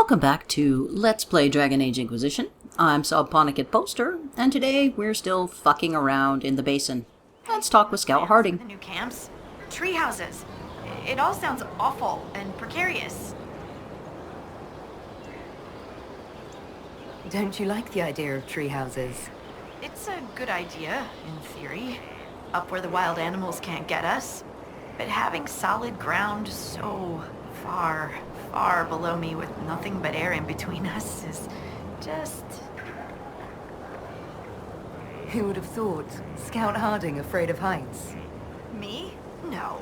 Welcome back to Let's Play Dragon Age Inquisition. I'm Subponicate Poster, and today we're still fucking around in the basin. Let's talk with Scout Harding. The new camps, tree houses. It all sounds awful and precarious. Don't you like the idea of tree houses? It's a good idea, in theory. Up where the wild animals can't get us. But having solid ground so far below me with nothing but air in between us is just... Who would have thought? Scout Harding afraid of heights? Me? No.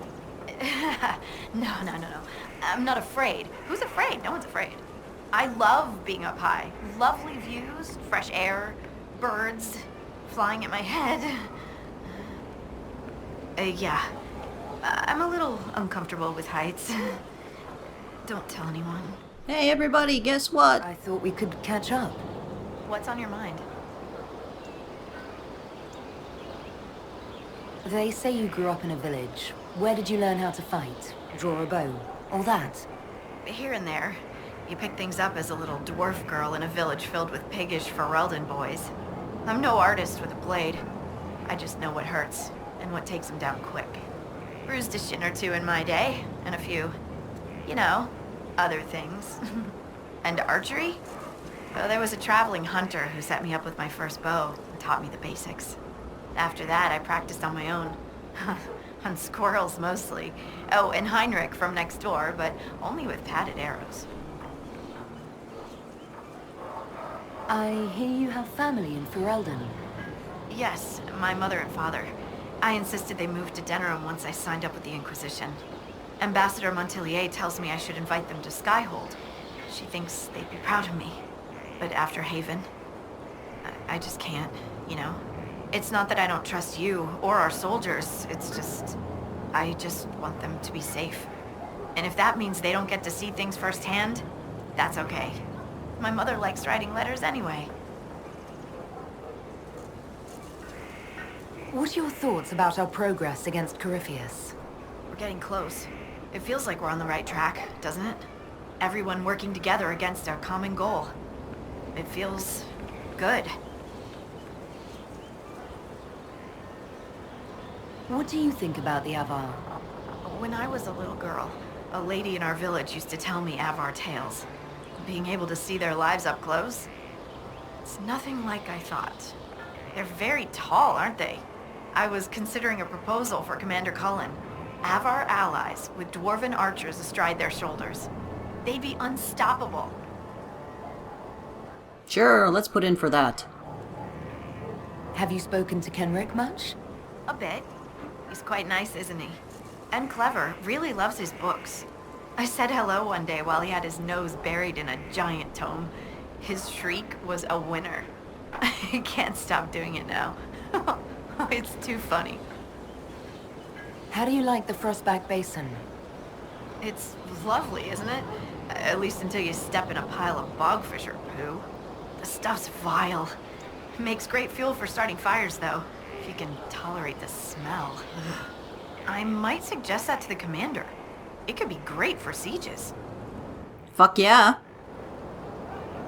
No. I'm not afraid. Who's afraid? No one's afraid. I love being up high. Lovely views, fresh air, birds flying at my head. Yeah. I'm a little uncomfortable with heights. Don't tell anyone. Hey everybody, guess what? I thought we could catch up. What's on your mind? They say you grew up in a village. Where did you learn how to fight? Draw a bow? All that? Here and there. You pick things up as a little dwarf girl in a village filled with piggish Ferelden boys. I'm no artist with a blade. I just know what hurts and what takes them down quick. Bruised a shin or two in my day, and a few, other things. And archery? Well, there was a traveling hunter who set me up with my first bow and taught me the basics. After that, I practiced on my own. On squirrels, mostly. Oh, and Heinrich from next door, but only with padded arrows. I hear you have family in Ferelden. Yes, my mother and father. I insisted they moved to Denerim once I signed up with the Inquisition. Ambassador Montelier tells me I should invite them to Skyhold. She thinks they'd be proud of me. But after Haven, I just can't, It's not that I don't trust you or our soldiers. It's just, I just want them to be safe. And if that means they don't get to see things firsthand, that's okay. My mother likes writing letters anyway. What are your thoughts about our progress against Corypheus? We're getting close. It feels like we're on the right track, doesn't it? Everyone working together against a common goal. It feels good. What do you think about the Avar? When I was a little girl, a lady in our village used to tell me Avar tales. Being able to see their lives up close, it's nothing like I thought. They're very tall, aren't they? I was considering a proposal for Commander Cullen. Avar allies with dwarven archers astride their shoulders. They'd be unstoppable. Sure, let's put in for that. Have you spoken to Kenrick much? A bit. He's quite nice, isn't he? And clever. Really loves his books. I said hello one day while he had his nose buried in a giant tome. His shriek was a winner. I can't stop doing it now. It's too funny. How do you like the Frostback Basin? It's lovely, isn't it? At least until you step in a pile of bogfish or poo. The stuff's vile. Makes great fuel for starting fires, though, if you can tolerate the smell. I might suggest that to the commander. It could be great for sieges. Fuck yeah.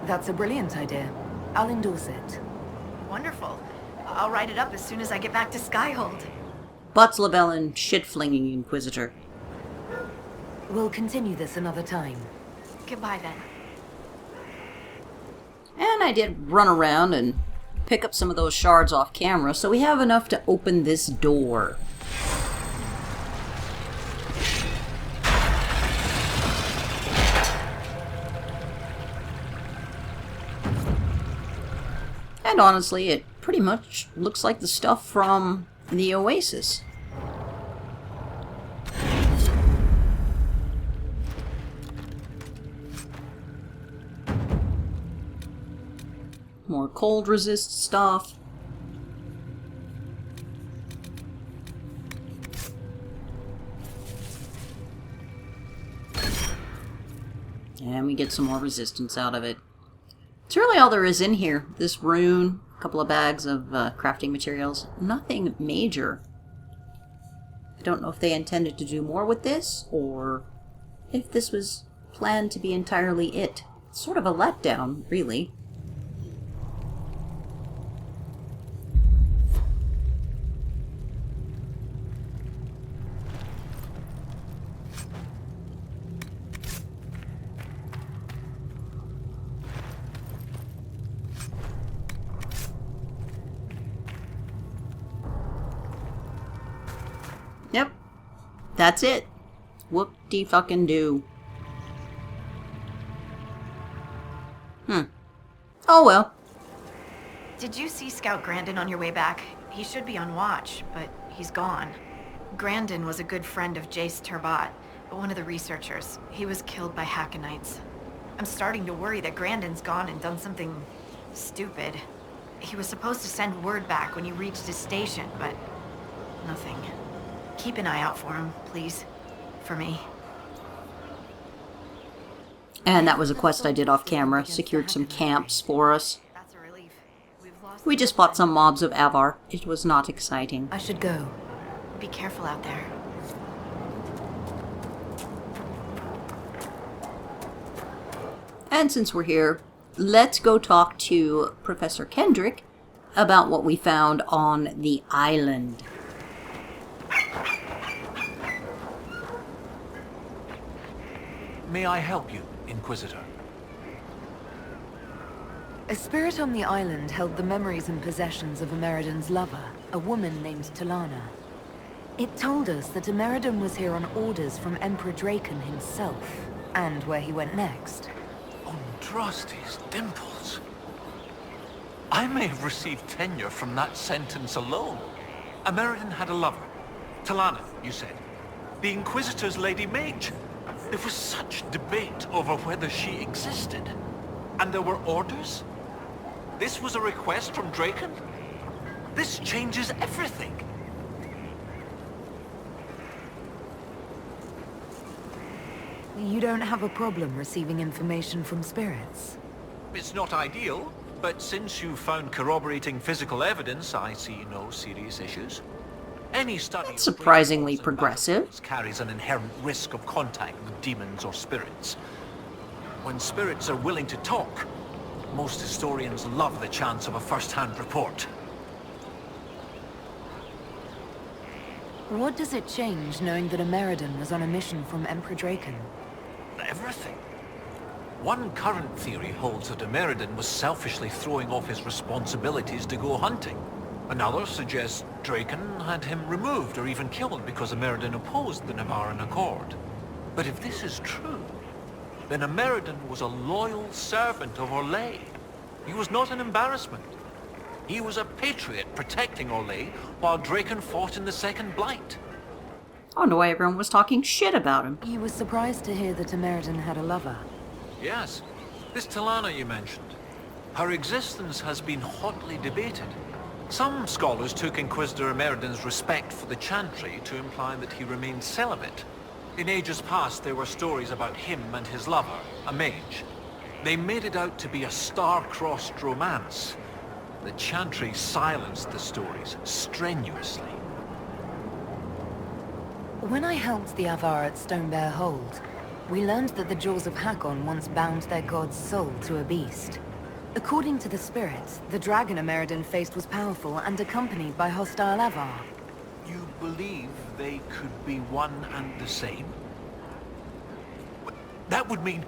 That's a brilliant idea. I'll endorse it. Wonderful. I'll write it up as soon as I get back to Skyhold. Butts Labellin, shit-flinging Inquisitor. We'll continue this another time. Goodbye, then. And I did run around and pick up some of those shards off camera, so we have enough to open this door. And honestly, it pretty much looks like the stuff from the Oasis. More cold resist stuff. And we get some more resistance out of it. It's really all there is in here. This rune, a couple of bags of crafting materials. Nothing major. I don't know if they intended to do more with this, or if this was planned to be entirely it. Sort of a letdown, really. Yep. That's it. Whoop-de-fucking-do. Oh well. Did you see Scout Grandin on your way back? He should be on watch, but he's gone. Grandin was a good friend of Jace Turbat, one of the researchers. He was killed by Hackonites. I'm starting to worry that Grandin's gone and done something stupid. He was supposed to send word back when he reached his station, but nothing. Keep an eye out for him, please. For me. And that was a quest I did off camera. Secured some camps for us. That's a relief. We've lost We just fought some mobs of Avar. It was not exciting. I should go. Be careful out there. And since we're here, let's go talk to Professor Kendrick about what we found on the island. May I help you, Inquisitor? A spirit on the island held the memories and possessions of Ameridan's lover, a woman named Talana. It told us that Ameridan was here on orders from Emperor Draken himself, and where he went next. Andraste's dimples. I may have received tenure from that sentence alone. Ameridan had a lover. Talana, you said. The Inquisitor's Lady Mage. There was such debate over whether she existed. And there were orders? This was a request from Draken? This changes everything. You don't have a problem receiving information from spirits? It's not ideal, but since you found corroborating physical evidence, I see no serious issues. Any study That's of surprisingly rituals and progressive. battles carries an inherent risk of contact with demons or spirits. When spirits are willing to talk, most historians love the chance of a first-hand report. What does it change knowing that Ameridan was on a mission from Emperor Draken? Everything. One current theory holds that Ameridan was selfishly throwing off his responsibilities to go hunting. Another suggests Draken had him removed or even killed because Ameridan opposed the Navaran Accord. But if this is true, then Ameridan was a loyal servant of Orlais. He was not an embarrassment. He was a patriot protecting Orlais while Draken fought in the Second Blight. I wonder why everyone was talking shit about him. You were surprised to hear that Ameridan had a lover. Yes, this Talana you mentioned. Her existence has been hotly debated. Some scholars took Inquisitor Ameridan's respect for the Chantry to imply that he remained celibate. In ages past, there were stories about him and his lover, a mage. They made it out to be a star-crossed romance. The Chantry silenced the stories strenuously. When I helped the Avar at Stone Bear Hold, we learned that the Jaws of Hakon once bound their god's soul to a beast. According to the spirits, the dragon Ameridan faced was powerful and accompanied by hostile Avar. You believe they could be one and the same? That would mean...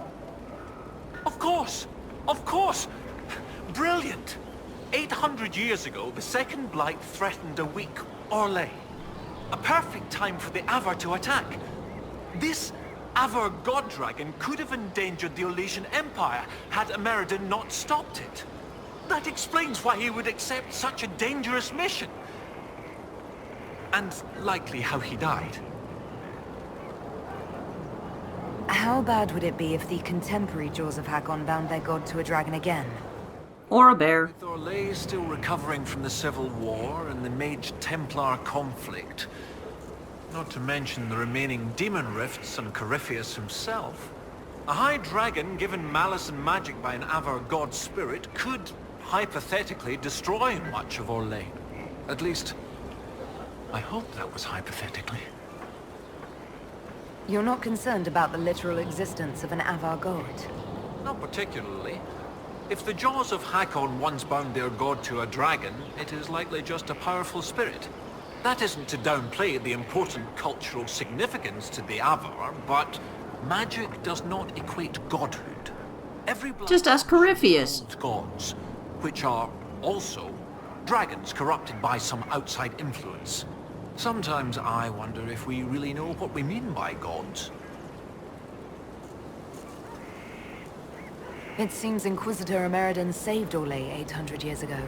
Of course! Of course! Brilliant! 800 years ago, the Second Blight threatened a weak Orlais. A perfect time for the Avar to attack. This Avar god dragon could have endangered the Orlesian Empire had Ameridan not stopped it. That explains why he would accept such a dangerous mission. And likely how he died. How bad would it be if the contemporary Jaws of Hakon bound their god to a dragon again? Or a bear. With Orlais still recovering from the Civil War and the Mage-Templar conflict, not to mention the remaining demon rifts and Corypheus himself, a high dragon given malice and magic by an Avar god spirit could, hypothetically, destroy much of Orlais. At least, I hope that was hypothetically. You're not concerned about the literal existence of an Avar god? Not particularly. If the jaws of Hakon once bound their god to a dragon, it is likely just a powerful spirit. That isn't to downplay the important cultural significance to the Avar, but magic does not equate godhood. Every Just ask Corypheus. gods, which are also dragons corrupted by some outside influence. Sometimes I wonder if we really know what we mean by gods. It seems Inquisitor Ameridan saved Orlais 800 years ago.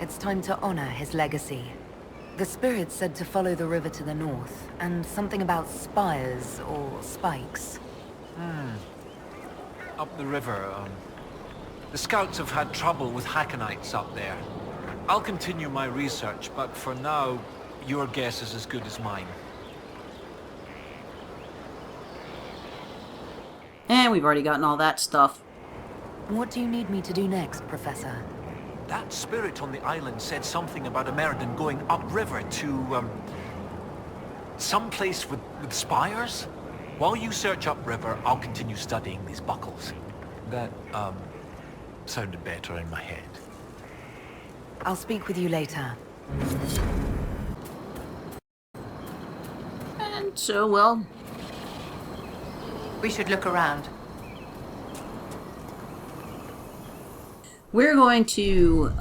It's time to honor his legacy. The spirit said to follow the river to the north, and something about spires or spikes. Up the river, the scouts have had trouble with Hackonites up there. I'll continue my research, but for now, your guess is as good as mine. And we've already gotten all that stuff. What do you need me to do next, Professor? That spirit on the island said something about Ameridan going upriver to, someplace with spires? While you search upriver, I'll continue studying these buckles. That, sounded better in my head. I'll speak with you later. And so, well, We should look around. we're going to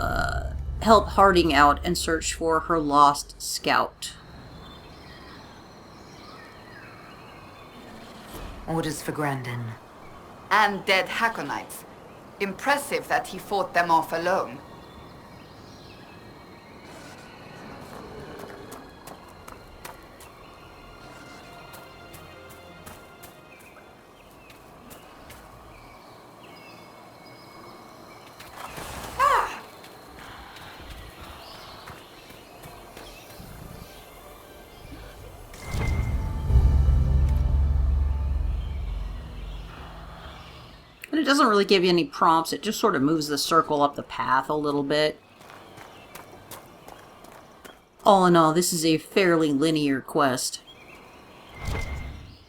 help Harding out and search for her lost scout. Orders for Grandin. And dead Hackonites. Impressive that he fought them off alone. And it doesn't really give you any prompts, it just sort of moves the circle up the path a little bit. All in all, this is a fairly linear quest.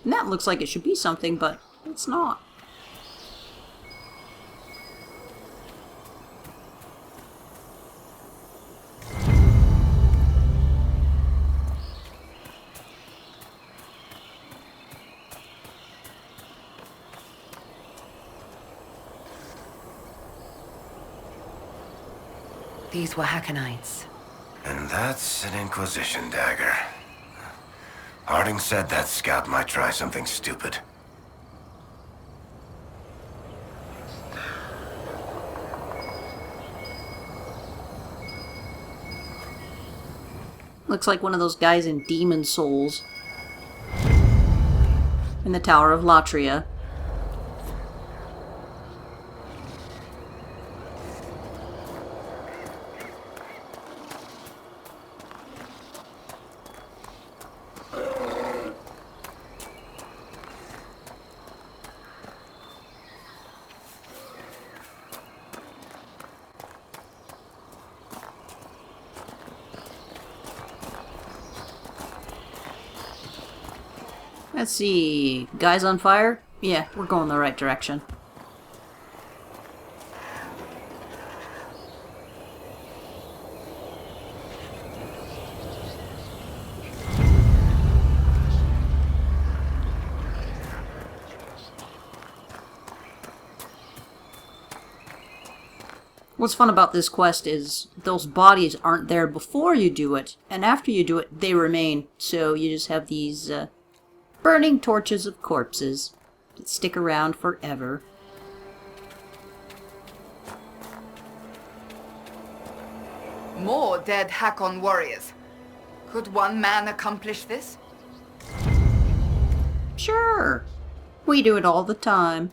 And that looks like it should be something, but it's not. These were Hackonites. And that's an Inquisition dagger. Harding said that scout might try something stupid. Looks like one of those guys in Demon Souls. In the Tower of Latria. Let's see. Guys on fire? Yeah, we're going the right direction. What's fun about this quest is those bodies aren't there before you do it, and after you do it, they remain. So you just have these burning torches of corpses that stick around forever. More dead Hakon warriors. Could one man accomplish this? Sure. We do it all the time.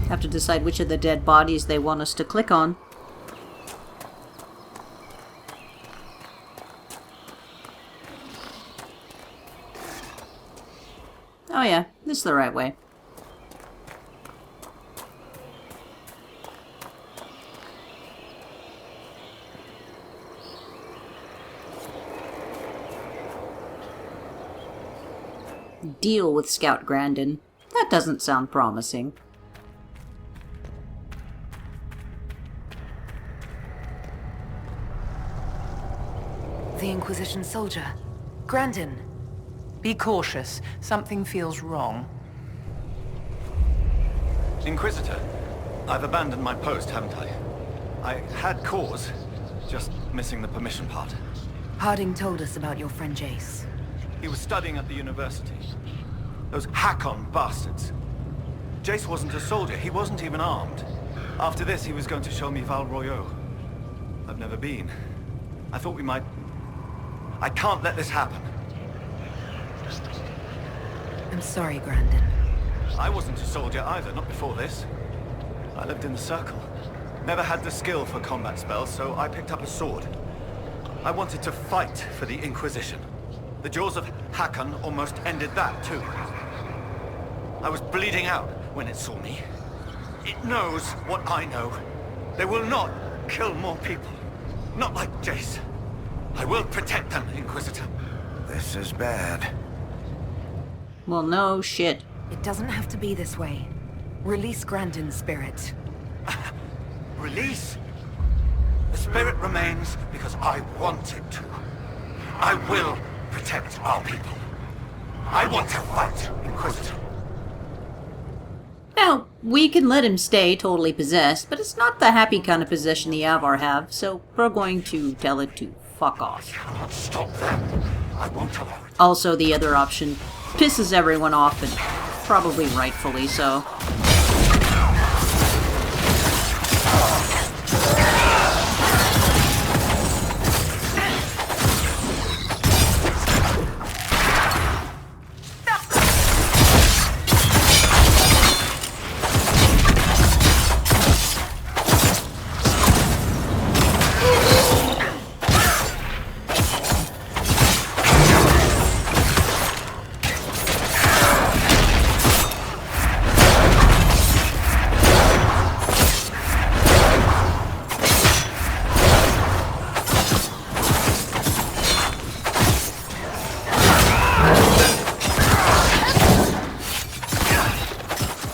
Have to decide which of the dead bodies they want us to click on. Oh yeah, this is the right way. Deal with Scout Grandin. That doesn't sound promising. The Inquisition soldier. Grandin. Be cautious. Something feels wrong. Inquisitor, I've abandoned my post, haven't I? I had cause, just missing the permission part. Harding told us about your friend Jace. He was studying at the university. Those Hakon bastards. Jace wasn't a soldier, he wasn't even armed. After this, he was going to show me Val Royeaux. I've never been. I thought we might... I can't let this happen. I'm sorry, Grandin. I wasn't a soldier either, not before this. I lived in the Circle. Never had the skill for combat spells, so I picked up a sword. I wanted to fight for the Inquisition. The jaws of Hakon almost ended that, too. I was bleeding out when it saw me. It knows what I know. They will not kill more people. Not like Jace. I will protect them, Inquisitor. This is bad. Well, no shit. It doesn't have to be this way. Release Grandin's spirit. Release? The spirit remains because I want it to. I will protect our people. I want to fight, Inquisitor. Now, we can let him stay totally possessed, but it's not the happy kind of possession the Avar have, so we're going to tell it to fuck off. I cannot stop them. I won't allow it. Also, the other option pisses everyone off, and probably rightfully so.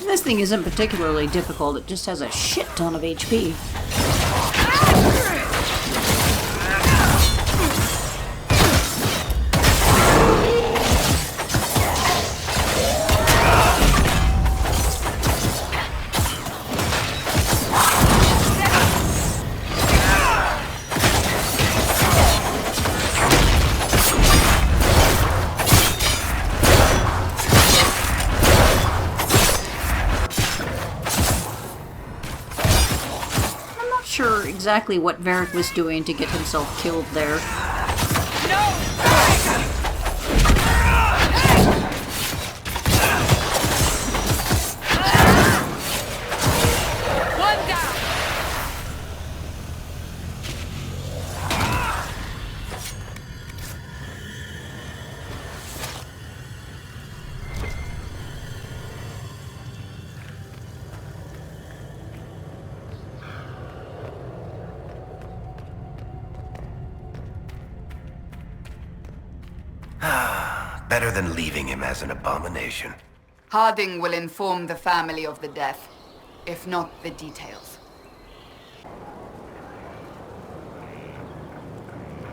This thing isn't particularly difficult, it just has a shit ton of HP. Sure exactly what Varric was doing to get himself killed there. Better than leaving him as an abomination. Harding will inform the family of the death, if not the details.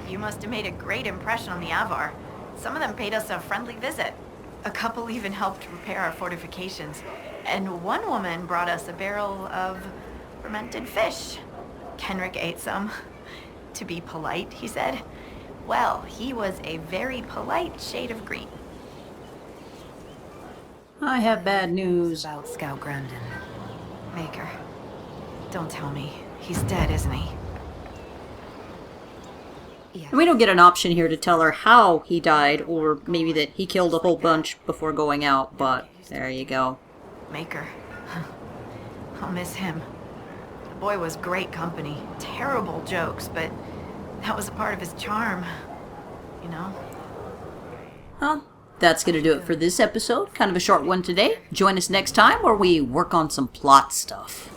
You must have made a great impression on the Avar. Some of them paid us a friendly visit. A couple even helped repair our fortifications. And one woman brought us a barrel of fermented fish. Kenrick ate some. To be polite, he said. Well, he was a very polite shade of green. I have bad news. About Scout Grandin. Maker, don't tell me. He's dead, isn't he? Yes. And we don't get an option here to tell her how he died, or maybe that he killed a whole bunch before going out, but there you go. Maker. I'll miss him. The boy was great company. Terrible jokes, but that was a part of his charm. You know? Well, that's going to do it for this episode. Kind of a short one today. Join us next time where we work on some plot stuff.